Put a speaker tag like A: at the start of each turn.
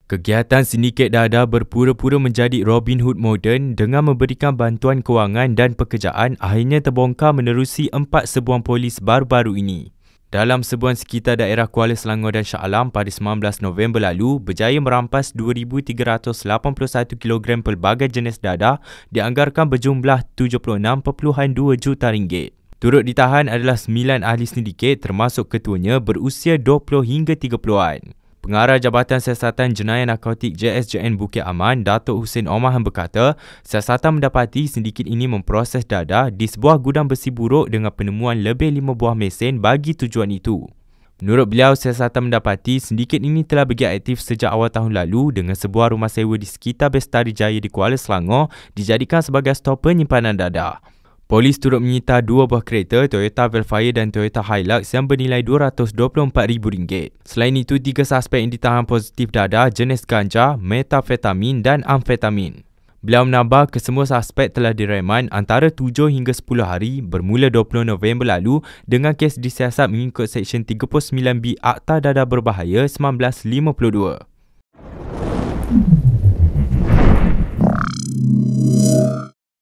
A: Kegiatan sindiket dadah berpura-pura menjadi Robin Hood moden dengan memberikan bantuan kewangan dan pekerjaan akhirnya terbongkar menerusi 4 serbuan polis baru-baru ini. Dalam serbuan sekitar daerah Kuala Selangor dan Shah Alam pada 19 November lalu, berjaya merampas 2,381 kilogram pelbagai jenis dadah dianggarkan berjumlah 76.2 juta ringgit. Turut ditahan adalah 9 ahli sindiket termasuk ketuanya berusia 20 hingga 30-an. Pengarah Jabatan Siasatan Jenayah Narkotik JSJN Bukit Aman, Datuk Hussein Omahan berkata, siasatan mendapati sindiket ini memproses dadah di sebuah gudang besi buruk dengan penemuan lebih 5 buah mesin bagi tujuan itu. Menurut beliau, siasatan mendapati sindiket ini telah bergiat aktif sejak awal tahun lalu dengan sebuah rumah sewa di sekitar Bestari Jaya di Kuala Selangor dijadikan sebagai stor penyimpanan dadah. Polis turut menyita 2 buah kereta Toyota Velfire dan Toyota Hilux yang bernilai RM224,000. Selain itu, 3 suspek yang ditahan positif dadah jenis ganja, metafetamin dan amfetamin. Beliau menambah kesemua suspek telah direman antara 7 hingga 10 hari bermula 20 November lalu dengan kes disiasat mengikut Seksyen 39B Akta Dadah Berbahaya 1952.